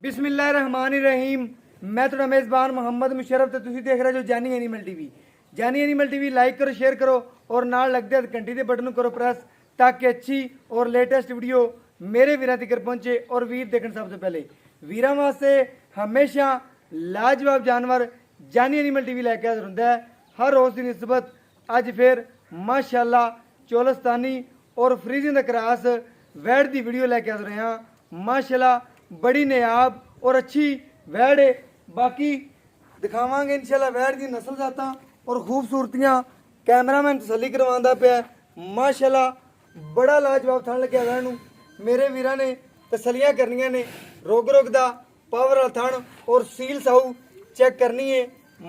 बिस्मिल्लाहिर्रहमानिर्रहीम। मैं थोड़ा मेज़बान मोहम्मद मुशर्रफ तो तुसी देख रहे जो जानी एनिमल टीवी। जानी एनिमल टीवी लाइक करो, शेयर करो और नाल लगते घंटी के बटन करो प्रेस ताकि अच्छी और लेटेस्ट वीडियो मेरे वीर तक पहुंचे और वीर देखने सबसे पहले। वीर वास्ते हमेशा लाजवाब जानवर जानी एनिमल टीवी लैके हाजिर होंदा है। हर रोज़ की निस्बत अज फिर माशाअल्लाह चोलस्तानी और फ्रीजिंग द क्रॉस वैड़ की वीडियो लैके हाजिर हैं। माशाअल्लाह बड़ी नायाब और अच्छी वैड़ है। बाकी दिखावांगे इंशाल्लाह वैड़ की नस्ल जाता और खूबसूरतियाँ कैमरामैन तसली करवांदा पे। माशाअल्लाह बड़ा लाजवाब थन लग्या वैड़ नूं। मेरे वीरां ने तसलियां करनियां ने, रोग दा पावर वाला थन और सील साहू चेक करनी है।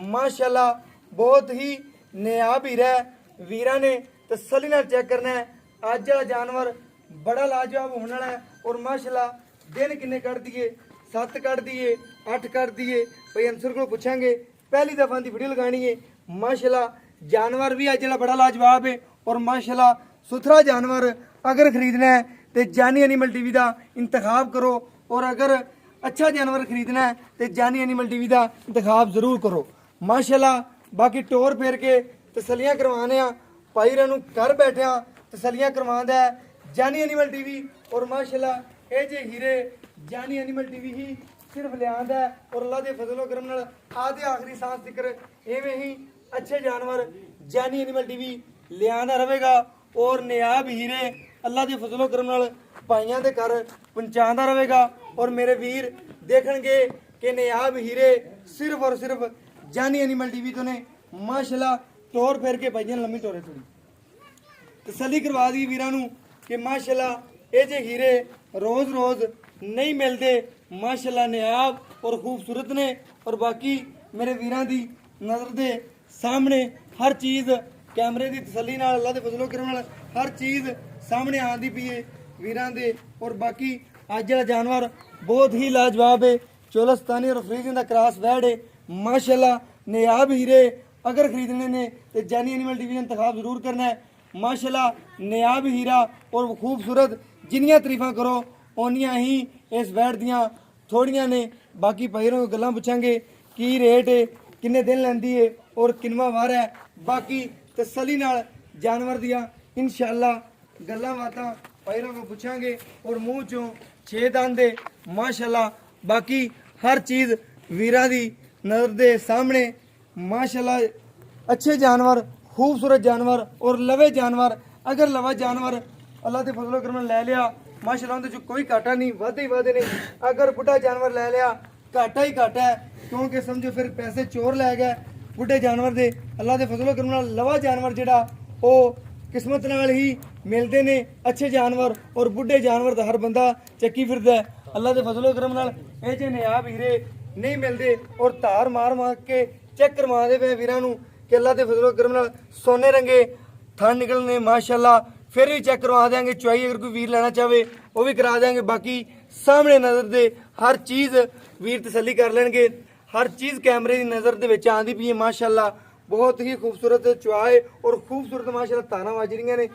माशाअल्लाह बहुत ही नायाब हीरा है। वीरां ने तसली नाल चेक करना है। अज वाला जानवर बड़ा लाजवाब होने वाला है और माशाअल्लाह दिन किन्ने कट दिए, 7 कट दिए, 8 कट दिए। भाई अंसर को पूछांगे, पहली दफा की वीडियो लगानी है। माशाअल्लाह जानवर भी अज बड़ा लाजवाब है और माशाअल्लाह सुथरा जानवर अगर खरीदना है तो जानी एनिमल टीवी का इंतखाब करो और अगर अच्छा जानवर खरीदना है तो जानी एनिमल टीवी का इंतखाब जरूर करो। माशाअल्लाह बाकी टोर फेर के तसलियां करवाने भाई नूं घर बैठे तसलियां करवांदा है जानी एनिमल टीवी। और माशाअल्लाह ये जे हीरे जानी एनिमल टीवी ही सिर्फ लियांदा है और अल्लाह के फजलो करम नाल आधे आखिरी सांस तिकर एवें ही अच्छे जानवर जानी एनिमल टीवी लियांदा रहेगा और नायाब हीरे अल्लाह के फजलो करम नाल भाइयों के घर पहुंचाता रहेगा। और मेरे वीर देखणगे कि नायाब हीरे सिर्फ और सिर्फ जानी एनिमल टीवी तो ने। माशाअल्लाह टोर फेर के भाइयों लम्मी टोरे थोड़ी तसली करवा दी वीरां नूं कि माशाअल्लाह ये जे हीरे रोज़ रोज़ नहीं मिलते। माशाअल्लाह नायाब और खूबसूरत ने और बाकी मेरे वीरां दी नज़र दे सामने हर चीज़ कैमरे की तसली नाल अल्लाह दे फजलो करम नाल हर चीज़ सामने आंदी पई है वीरां दे। और बाकी अज वाला जानवर बहुत ही लाजवाब है। चोलस्तानी और फ्रीजिंग दा क्रॉस वैड़ है। माशाअल्लाह नायाब हीरे अगर खरीदने ने तो जानी एनिमल टीवी का इंतखाब जरूर करना है। माशाअल्लाह नायाब हीरा और खूबसूरत जिन्नियां तरीफां करो उन्नियां ही इस वैड़ दियां थोड़ियां ने। बाकी भाईरों को गल्लां पूछांगे की रेट है, किन्ने दिन लैंदी है और किनवा वार है। बाकी तसली नाल जानवर दियां इंशाअल्लाह गल्लां बातां भाईरों को पूछांगे और मुंह चों 6 दंद है। माशाअल्लाह बाकी हर चीज़ वीरां दी नज़र दे सामने। माशाअल्लाह अच्छे जानवर, खूबसूरत जानवर और लवे जानवर। अगर लवा जानवर अल्लाह के फजलो करम लै लिया माशाअल्लाह उहदे च कोई घाटा नहीं, वाधे ही वाधे ने। अगर बुढ़ा जानवर लै लिया घाटा ही घाटा है क्योंकि समझो फिर पैसे चोर लै गए बुढ़े जानवर दे। अल्लाह के फजलो करम नाल लवा जानवर जिहड़ा वो किस्मत नाल ही मिलते ने अच्छे जानवर और बुढ़े जानवर तो हर बंदा चक्की फिरदा है। अल्लाह के फजलो करम नाल ये जे नायाब हीरे नहीं मिलते और धार मार मार के चेक करवा दे पे वीरां नूं कि अल्लाह के फजलो करम नाल सोने रंगे थन निकलने। माशाअल्लाह फिर भी चेक करवा देंगे। चुआई अगर कोई वीर लेना चाहे वो भी करा देंगे। बाकी सामने नज़र दे हर चीज़ वीर तसली कर लेंगे। हर चीज़ कैमरे की नज़र दे विच आंदी पई है। माशाअल्लाह बहुत ही खूबसूरत चुआए और खूबसूरत माशाअल्लाह ताना वाजरियां ने,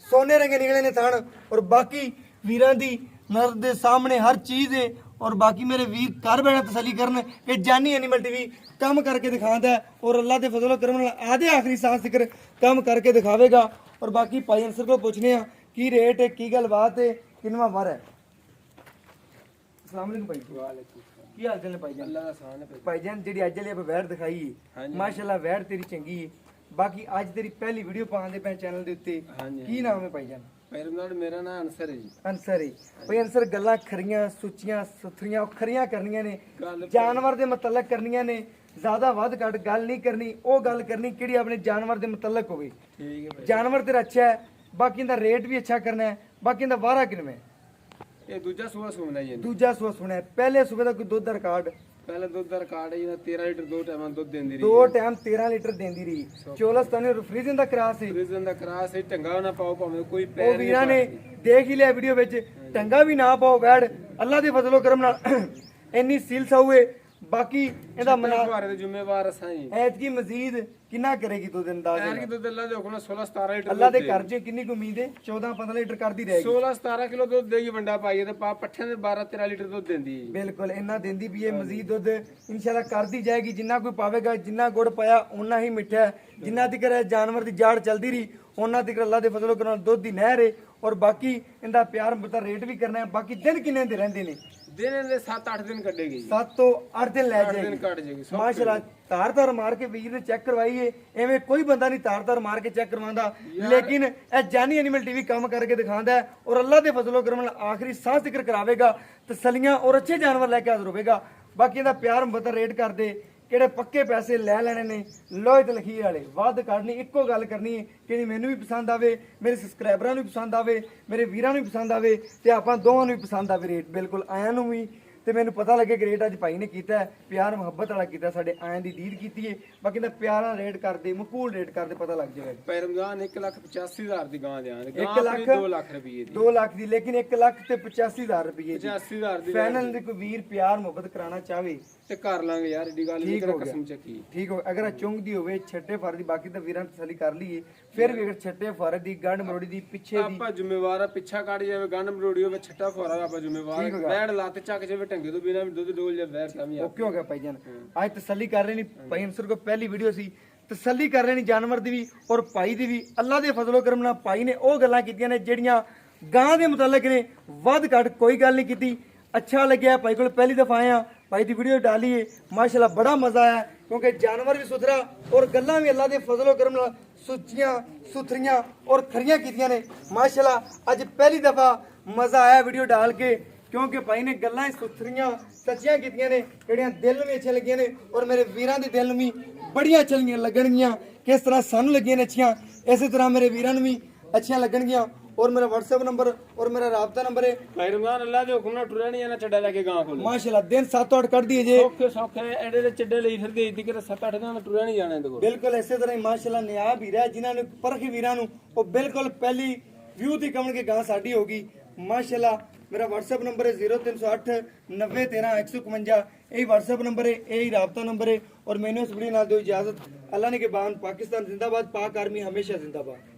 सोने रंगे निकले ने थन। और बाकी वीरां दी नज़र दे सामने हर चीज़ है। और बाकी मेरे वीर घर बैठे तसली करन कि जानी एनिमल टीवी काम करके दिखाता है और अल्लाह के फजलो करम नाल आधे आखिरी सांस तक काम करके दिखावेगा। और बाकी भाई अंसर को पूछने की रेट है, की गल बात है, किनवा वार है। अस्सलाम वालेकुम भाई, की हाल चाल है भाईजान? अल्लाह दा आसान है भाईजान जी अज वाली वैड़ दिखाई है माशाअल्लाह वैड़ तेरी चंगी है। बाकी अज तेरी पहली वीडियो पाने पे चैनल के उत्ते की नाम है भाईजान? मेरा नाम अंसर है जी। अंसर है भाई। अंसर गल्लां खरियां सुचियां सुथरियां खरियां करनियां ने, जानवर दे मतलब करनियां ने, ज्यादा वध घट गल नहीं करनी। वो गल करनी किहड़ी अपने जानवर दे मतलब होवे। ठीक है जानवर तेरा अच्छा है, बाकी इंदा रेट भी अच्छा करना है। बाकी इंदा वारा किनवे ये दूजा सुबह सुनना जी। दूजा सुबह सुना है। पहले सुबह का कोई दुध दा रिकॉर्ड पहले दूध का रिकॉर्ड है जी 13 लीटर 2 टाइम दूध देंदी रही। 2 टाइम 13 लीटर देंदी रही। चोलस्तानी और फ्रीजिंग दा क्रॉस है। फ्रीजन दा क्रॉस है, ढंगा ना पाओ भाਵੇਂ कोई वो पैर वीरां ने देख ही लिया वीडियो विच, टंगा भी ना पाओ वैड़ अल्लाह दे फजलो करम नाल इन्नी सील साऊ है। ਬਾਕੀ ਇਹਦਾ ਮਨਾ ਫੁਹਾਰੇ ਦੇ ਜ਼ਿੰਮੇਵਾਰ ਅਸਾਂ ਹੀ ਐਤਕੀ ਮਜ਼ੀਦ ਕਿੰਨਾ ਕਰੇਗੀ ਦੁੱਧ ਅੰਦਾਜ਼ ਐਰ ਕੀ ਦੁੱਧ ਅੱਲਾ ਦੇ ਹੁਕਮ ਨਾਲ 16 17 ਲੀਟਰ ਅੱਲਾ ਦੇ ਘਰ 'ਚ ਕਿੰਨੀ ਕੁ ਉਮੀਦ ਹੈ 14 15 ਲੀਟਰ ਕਰਦੀ ਰਹੇਗੀ 16 17 ਕਿਲੋ ਦੁੱਧ ਦੇਗੀ ਵੰਡਾ ਪਾਈਏ ਤੇ ਪੱਠਿਆਂ ਦੇ 12 13 ਲੀਟਰ ਦੁੱਧ ਦਿੰਦੀ ਬਿਲਕੁਲ ਇੰਨਾ ਦਿੰਦੀ ਵੀ ਇਹ ਮਜ਼ੀਦ ਦੁੱਧ ਇਨਸ਼ਾਅੱਲਾ ਕਰਦੀ ਜਾਏਗੀ ਜਿੰਨਾ ਕੋਈ ਪਾਵੇਗਾ ਜਿੰਨਾ ਗੁੜ ਪਾਇਆ ਓਨਾ ਹੀ ਮਿੱਠਾ ਹੈ ਜਿੰਨਾ ਤੱਕ ਜਾਨਵਰ ਦੀ ਜਾੜ ਚੱਲਦੀ ਰਹੀ ਉਹਨਾਂ ਤੱਕ ਅੱਲਾ ਦੇ ਫਜ਼ਲ ਕਰਮ ਦੁੱਧ ਦੀ ਨਹਿਰ ਹੈ ਔਰ ਬਾਕੀ ਇਹਦਾ ਪਿਆਰ ਮਤਾ ਰੇਟ ਵੀ ਕਰਨਾ ਹੈ ਬਾਕੀ ਦਿਨ ਕਿੰਨੇ ਦੇ ਰਹਿੰਦੇ ਨੇ ਦਿਨ ਦੇ 7-8 ਦਿਨ ਕੱਢੇਗੀ 7 ਤੋਂ 8 ਦਿਨ ਲੈ 8 ਦਿਨ ਜਾਏਗੀ ਕੱਢ ਜਾਏਗੀ ਮਾਸ਼ਾਅੱਲਾ ਤਾਰ ਮਾਰ ਕੇ ਵੀਰ ਨੇ ਚੈੱਕ ਕਰਵਾਈਏ ਐਵੇਂ ਕੋਈ ਬੰਦਾ ਨਹੀਂ ਤਾਰ ਮਾਰ ਕੇ ਚੈੱਕ ਕਰਵਾਉਂਦਾ ਲੇਕਿਨ ਇਹ ਜਾਨੀ ਐਨੀਮਲ ਟੀਵੀ ਕੰਮ ਕਰਕੇ ਦਿਖਾਉਂਦਾ ਹੈ ਔਰ ਅੱਲਾ ਦੇ ਫਜ਼ਲੋ ਕਰਮ ਨਾਲ ਆਖਰੀ ਸਾਹ ਜ਼ਿਕਰ ਕਰਾਵੇਗਾ ਤਸੱਲੀਆਂ ਔਰ ਅੱਛੇ ਜਾਨਵਰ ਲੈ ਕੇ ਹਾਜ਼ਰ ਹੋਵੇਗਾ ਬਾਕੀ ਇਹਦਾ ਪਿਆਰ ਮਤਾ ਰੇਟ ਕਰਦੇ ਕਿਹੜੇ ਪੱਕੇ ਪੈਸੇ ਲੈ ਲੈਣੇ ਨੇ ਲੋਹੇ ਤੇ ਲਖੀਰ ਵਾਲੇ ਵੱਧ ਕੱਢਣੀ ਇੱਕੋ ਗੱਲ ਕਰਨੀ ਹੈ ਕਿ ਮੈਨੂੰ ਵੀ ਪਸੰਦ ਆਵੇ ਮੇਰੇ ਸਬਸਕ੍ਰਾਈਬਰਾਂ ਨੂੰ ਵੀ ਪਸੰਦ ਆਵੇ ਮੇਰੇ ਵੀਰਾਂ ਨੂੰ ਵੀ ਪਸੰਦ ਆਵੇ ਤੇ ਆਪਾਂ ਦੋਵਾਂ ਨੂੰ ਵੀ ਪਸੰਦ ਆਵੇ ਰੇਟ ਬਿਲਕੁਲ ਆਇਆਂ ਨੂੰ ਵੀ ਤੇ ਮੈਨੂੰ ਪਤਾ ਲੱਗੇ ਕਿ ਰੇਟ ਅੱਜ ਭਾਈ ਨੇ ਕੀਤਾ ਪਿਆਰ ਮੁਹੱਬਤ ਵਾਲਾ ਕੀਤਾ ਸਾਡੇ ਆਇਆਂ ਦੀ ਡੀਲ ਕੀਤੀ ਹੈ ਬਾਕੀ ਦਾ ਪਿਆਰਾ ਰੇਟ ਕਰਦੇ ਮਕਬੂਲ ਰੇਟ ਕਰਦੇ ਪਤਾ ਲੱਗ ਜਾਏਗਾ ਪੈ ਰਮਜ਼ਾਨ 1,85,000 ਦੀ ਗਾਂ ਦਿਆਂਗੇ 1 ਲੱਖ 2 ਲੱਖ ਰੁਪਏ ਦੀ 2 ਲੱਖ ਦੀ ਲੇਕਿਨ 1 ਲੱਖ ਤੇ 85,000 ਰੁਪਏ 85,000 ਦੀ ਫਾਈਨਲ ਦੇ ਕੋਈ ਵੀਰ ਪਿਆਰ ਮੁਹੱਬਤ ਕਰਾਉਣਾ ਚਾਹਵੇ ਤੇ ਕਰ ਲਾਂਗੇ ਯਾਰ ਏਡੀ ਗੱਲ ਨਹੀਂ ਕਰ ਕਸਮ ਚੱਕੀ ਠੀਕ ਹੋ ਅਗਰ ਚੁੰਗਦੀ ਹੋਵੇ ਛੱਟੇ ਫਰ ਦੀ ਬਾਕੀ ਤਾਂ ਵੀਰਾਂ ਤਸੱਲੀ ਕਰ ਲਈਏ ਫਿਰ ਵੀ ਅਗਰ ਛੱਟੇ ਫਰ ਦੀ ਗੰਢ ਮਰੋੜੀ ਦੀ ਪਿੱਛੇ ਦੀ ਆਪਾਂ ਜ਼ਿੰਮੇਵਾਰ ਆ ਪਿੱਛਾ ਕੱਢ ਜਾਵੇ ਗੰਢ ਮਰੋੜੀ ਹੋਵੇ ਛੱਟਾ ਫੁਹਾਰਾ ਆਪਾਂ ਜ਼ਿੰਮੇਵਾਰ ਬੈੜ ਲੱਤ ਚੱਕ ਜਾਵੇ ਟੰਗੇ ਤੋਂ ਬਿਨਾਂ ਦੁੱਧ ਡੋਲ ਜਾ ਵੈਰ ਤਾਂ ਵੀ ਓਕੇ ਹੋ ਗਿਆ ਭਾਈ ਜਾਨ ਅੱਜ ਤਸੱਲੀ ਕਰ ਰਹੇ ਨੇ ਭਾਈ ਅੰਸਰ ਕੋ ਪਹਿਲੀ ਵੀਡੀਓ ਸੀ ਤਸੱਲੀ ਕਰ ਰਹੇ ਨੇ ਜਾਨਵਰ ਦੀ ਵੀ ਔਰ ਭਾਈ ਦੀ ਵੀ ਅੱਲਾ ਦੇ ਫਜ਼ਲੋ ਕਰਮ ਨਾਲ ਭਾਈ ਨੇ ਉਹ ਗੱਲਾਂ ਕੀਤੀਆਂ ਨੇ ਜਿਹੜੀਆਂ ਗਾਂ ਦੇ ਮੁਤਲਕ ਨੇ ਵੱਧ ਘੱਟ ਕੋਈ ਗੱਲ ਨਹੀਂ ਕੀਤੀ ਅੱਛਾ ਲੱਗਿਆ ਭਾਈ ਕੋਲ ਪਹਿਲੀ ਦਫਾ ਆਇਆ ਭਾਈ ਦੀ ਵੀਡੀਓ ਡਾਲੀਏ ਮਾਸ਼ਾਅੱਲਾ ਬੜਾ ਮਜ਼ਾ ਆਇਆ ਕਿਉਂਕਿ ਜਾਨਵਰ ਵੀ ਸੁਥਰਾ ਔਰ ਗੱਲਾਂ ਵੀ ਅੱਲਾ ਦੇ ਫਜ਼ਲੋ ਕਰਮ ਨਾਲ ਸੁੱਚੀਆਂ ਸੁਥਰੀਆਂ ਔਰ ਖਰੀਆਂ ਕੀਤੀਆਂ ਨੇ ਮਾਸ਼ਾਅੱਲਾ ਅੱਜ ਪਹਿਲੀ ਦਫਾ ਮਜ਼ਾ ਆਇਆ ਵੀਡੀਓ ਡਾਲ ਕੇ ਕਿਉਂਕਿ ਭਾਈ ਨੇ ਗੱਲਾਂ ਸੁਥਰੀਆਂ ਸੱਚੀਆਂ ਕੀਤੀਆਂ ਨੇ ਜਿਹੜੀਆਂ ਦਿਲ ਨੂੰ ਵੀ ਅੱਛੀਆਂ ਲੱਗੀਆਂ ਨੇ ਔਰ ਮੇਰੇ ਵੀਰਾਂ ਦੇ ਦਿਲ ਨੂੰ ਵੀ ਬੜੀਆਂ ਅੱਛੀਆਂ ਲੱਗਣਗੀਆਂ ਕਿਸ ਤਰ੍ਹਾਂ ਸਾਨੂੰ ਲੱਗੀਆਂ ਨੇ ਅੱਛੀਆਂ ਇਸੇ ਤਰ੍ਹਾਂ ਮੇਰੇ ਵੀਰਾਂ ਨੂੰ ਵੀ ਅੱਛੀਆਂ ਲੱਗਣਗੀਆਂ और मेरा व्हाट्सएप नंबर और मेरा राब्ता नंबर है ਭਾਈ ਰਮਜ਼ਾਨ ਅੱਲਾ ਦੇ ਹੁਕਮ ਨਾਲ ਟੁਰਿਆ ਨਹੀਂ ਜਾਣਾ ਚੱਡਾ ਲੈ ਕੇ ਗਾਂ ਕੋਲ माशाल्लाह दिन 7-8 कर दिए जे ਸੌਖੇ ਸੌਖੇ ਐਡੇ ਦੇ ਚੱਡੇ ਲਈ ਫਿਰਦੇ ਇਤੀ ਕਿ 7-8 ਦਿਨ ਟੁਰਿਆ ਨਹੀਂ ਜਾਣਾ ਇਹਦੇ ਕੋਲ बिल्कुल इसे तरह ही माशाल्लाह नियाब हीरा जिन्हां ने परखी वीरां नु ਉਹ ਬਿਲਕੁਲ ਪਹਿਲੀ ਵਿਊ ਦੀ ਕਮਣ ਕੇ ਗਾਂ ਸਾਡੀ ਹੋਗੀ ਮਾਸ਼ਾਅੱਲਾ ਮੇਰਾ WhatsApp ਨੰਬਰ ਹੈ 0308 9013 151 यही WhatsApp नंबर है यही राब्ता नंबर है और मैंने इस वीडियो नाल दो इजाजत अल्लाह ने के बान पाकिस्तान जिंदाबाद पाक आर्मी हमेशा जिंदाबाद।